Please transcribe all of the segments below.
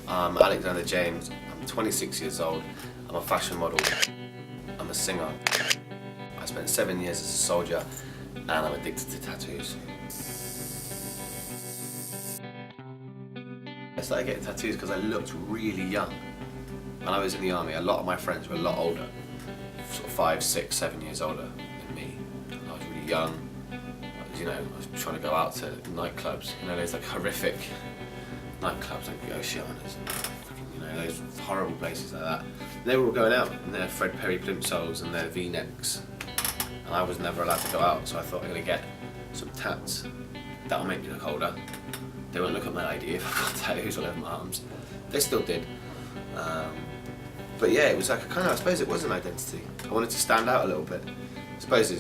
I'm Alexander James. I'm 26 years old. I'm a fashion model. I'm a singer. I spent 7 years as a soldier, and I'm addicted to tattoos. I started getting tattoos because I looked really young. When I was in the army, a lot of my friends were a lot older, sort of 5, 6, 7 years older than me. I was really young. I was trying to go out to nightclubs. There's like horrific nightclubs like the Oceanas and those horrible places like that. And they were all going out in their Fred Perry plimsolls and their V-necks, and I was never allowed to go out. So I thought I'm gonna get some tats that'll make me look older. They won't look at my ID if I've got tattoos all over my arms. They still did. But yeah, it was like I suppose it was an identity. I wanted to stand out a little bit. I suppose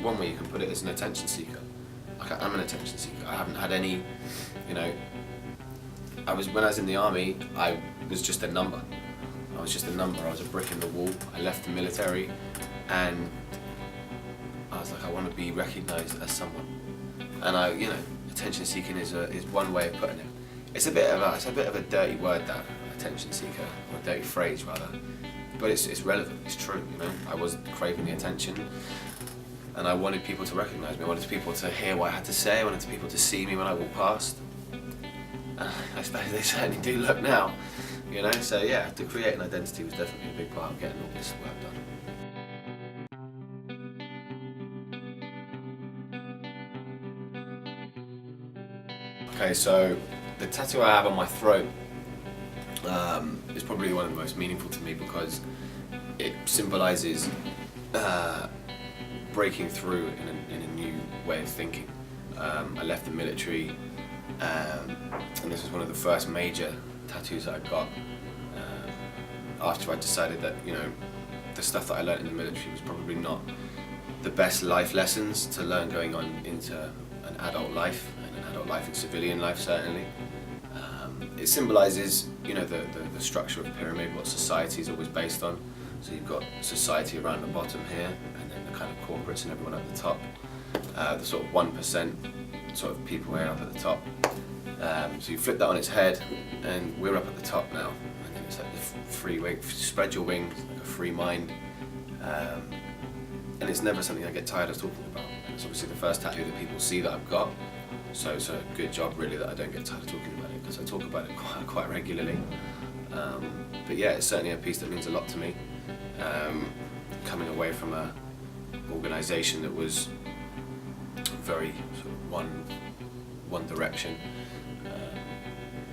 one way you can put it is an attention seeker. I'm an attention seeker. I haven't had any, when I was in the army, I was just a number. I was just a number. I was a brick in the wall. I left the military, and I was like, I want to be recognised as someone. And attention seeking is one way of putting it. It's a bit of a dirty word, that attention seeker, or a dirty phrase rather. But it's relevant. It's true. I was craving the attention, and I wanted people to recognise me. I wanted people to hear what I had to say. I wanted people to see me when I walked past. I suppose they certainly do look now, So yeah, to create an identity was definitely a big part of getting all this work done. Okay, so the tattoo I have on my throat is probably one of the most meaningful to me because it symbolises breaking through in a new way of thinking. I left the military, and this was one of the first major tattoos that I got after I decided that the stuff that I learned in the military was probably not the best life lessons to learn going on into an adult life, and an adult life and civilian life certainly. It symbolises the structure of a pyramid, what society is always based on. So you've got society around the bottom here, and then the kind of corporates and everyone at the top. The sort of 1% sort of people way up at the top. So you flip that on its head, and we're up at the top now. And then it's like the free wing, spread your wings, like a free mind. And it's never something I get tired of talking about. And it's obviously the first tattoo that people see that I've got. So it's a good job really that I don't get tired of talking about it, because I talk about it quite regularly. But yeah, it's certainly a piece that means a lot to me. Coming away from an organisation that was very sort of one direction.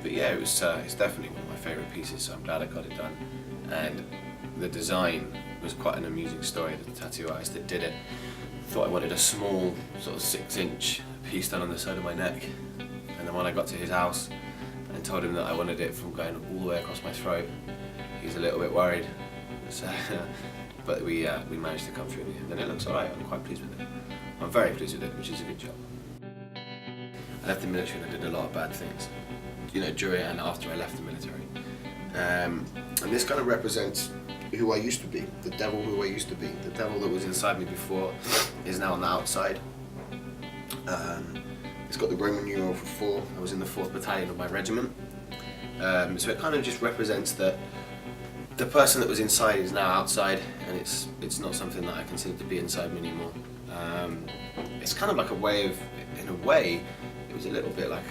But yeah, it's definitely one of my favourite pieces, so I'm glad I got it done. And the design was quite an amusing story. The tattoo artist that did it thought I wanted a small sort of 6-inch piece done on the side of my neck, and then when I got to his house and told him that I wanted it from going all the way across my throat, he was a little bit worried. So, but we managed to come through in the end, and it looks alright. I'm quite pleased with it. I'm very pleased with it, which is a good job. I left the military and I did a lot of bad things, during and after I left the military. And this kind of represents who I used to be, the devil who I used to be. The devil that was inside me before is now on the outside. It's got the Roman numeral for 4. I was in the 4th Battalion of my regiment. So it kind of just represents that the person that was inside is now outside, and it's not something that I consider to be inside me anymore. It's kind of like a way of, in a way, it was a little bit like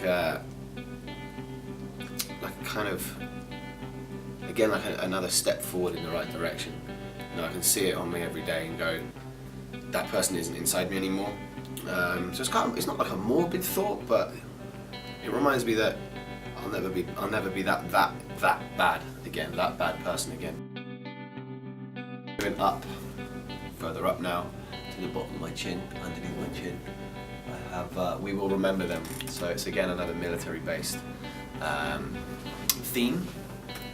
kind of, again, like another step forward in the right direction. I can see it on me every day and go, that person isn't inside me anymore. So it's not like a morbid thought, but it reminds me that I'll never be that bad again, that bad person again. Going up, further up now, to the bottom of my chin, underneath my chin, I have "We will remember them." So it's again another military-based theme,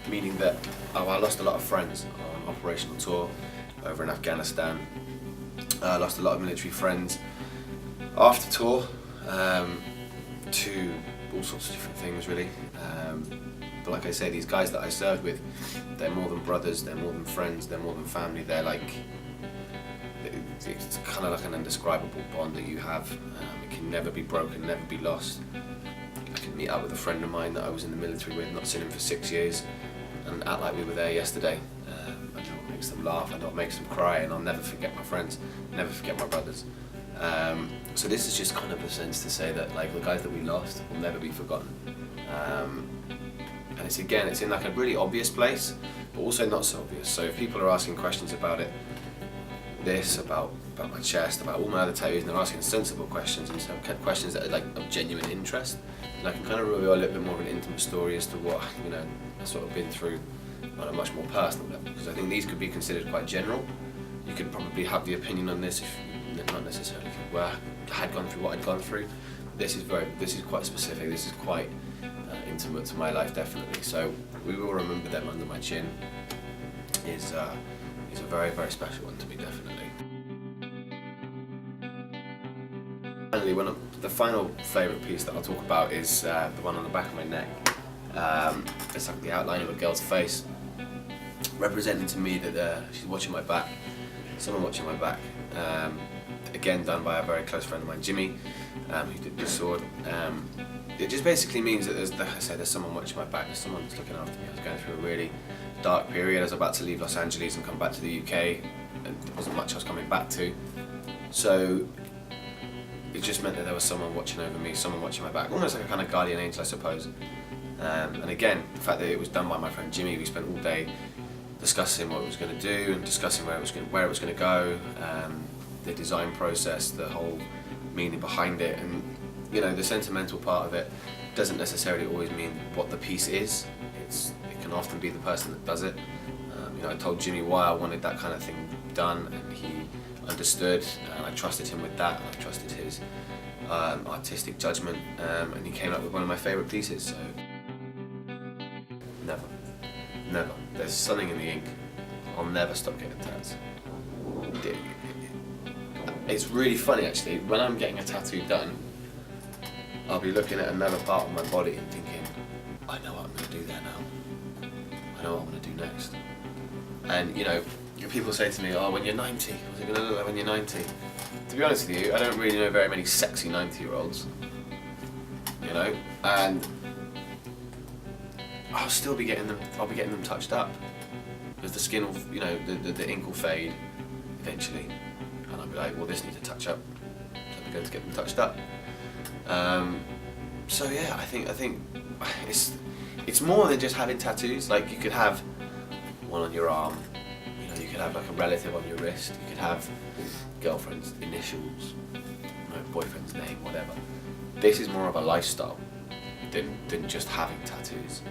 meaning that I lost a lot of friends on operational tour over in Afghanistan. I lost a lot of military friends after tour to all sorts of different things really. But like I say, these guys that I served with, they're more than brothers, they're more than friends, they're more than family. They're like, it's kind of like an indescribable bond that you have. It can never be broken, never be lost. I meet up with a friend of mine that I was in the military with, not seen him for 6 years, and act like we were there yesterday. I know what makes them laugh, I know what makes them cry, and I'll never forget my friends, never forget my brothers. So this is just kind of a sense to say that like the guys that we lost will never be forgotten. And it's in like a really obvious place, but also not so obvious. So if people are asking questions about it, about my chest, about all my other tattoos, and they're asking sensible questions and some questions that are like of genuine interest, and I can kind of reveal a little bit more of an intimate story as to what I've sort of been through on a much more personal level. Because I think these could be considered quite general. You could probably have the opinion on this if not necessarily if I had gone through what I'd gone through. This is quite specific. This is quite intimate to my life, definitely. So We Will Remember Them Under My Chin is a very, very special one to me, definitely. Finally, the final favourite piece that I'll talk about is the one on the back of my neck. It's like the outline of a girl's face, representing to me that she's watching my back, someone watching my back. Again, done by a very close friend of mine, Jimmy, who did the sword. It just basically means that there's someone watching my back, there's someone that's looking after me. I was going through a really dark period. I was about to leave Los Angeles and come back to the UK, and there wasn't much I was coming back to. So it just meant that there was someone watching over me, someone watching my back, almost like a kind of guardian angel, I suppose. And again, the fact that it was done by my friend Jimmy, we spent all day discussing what it was going to do and discussing where it was going to go, the design process, the whole meaning behind it, and the sentimental part of it doesn't necessarily always mean what the piece is. It can often be the person that does it. I told Jimmy why I wanted that kind of thing done, and he understood, and I trusted him with that. I trusted his artistic judgment, and he came up with one of my favourite pieces. So never. There's something in the ink. I'll never stop getting tats. It's really funny actually. When I'm getting a tattoo done, I'll be looking at another part of my body and thinking, I know what I'm going to do there now. I know what I'm going to do next. And people say to me, oh, when you're 90, what's it going to look like when you're 90? To be honest with you, I don't really know very many sexy 90-year-olds, and I'll still be getting them. I'll be getting them touched up, because the skin will, the ink will fade eventually, and I'll be like, well, this needs a touch up, so I'm going to get them touched up. So yeah, I think it's more than just having tattoos. Like you could have one on your arm, you could have like a relative on your wrist, you could have girlfriend's initials, boyfriend's name, whatever. This is more of a lifestyle than just having tattoos.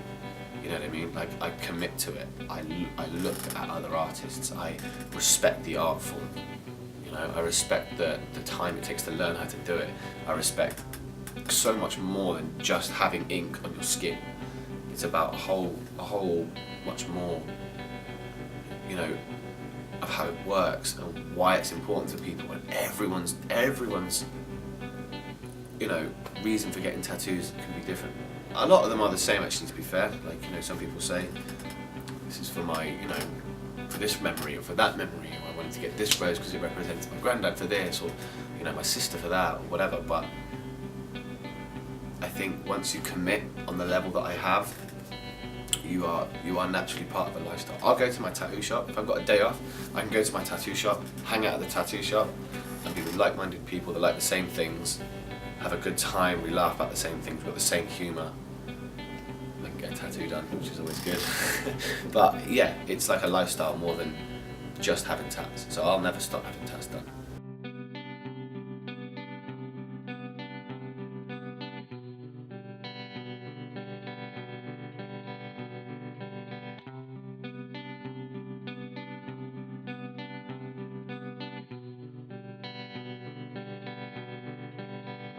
You know what I mean? Like I commit to it. I look at other artists. I respect the art form. I respect the time it takes to learn how to do it. I respect so much more than just having ink on your skin. It's about a whole much more, of how it works and why it's important to people, and everyone's reason for getting tattoos can be different. A lot of them are the same actually, to be fair. Like some people say this is for my for this memory or for that memory, or I wanted to get this rose because it represents my granddad for this, or my sister for that, or whatever. But I think once you commit on the level that I have, you are naturally part of a lifestyle. I'll go to my tattoo shop. If I've got a day off, I can go to my tattoo shop, hang out at the tattoo shop, and be with like-minded people that like the same things, have a good time, we laugh about the same things, we've got the same humour. I can get a tattoo done, which is always good. But yeah, it's like a lifestyle more than just having tats. So I'll never stop having tats done.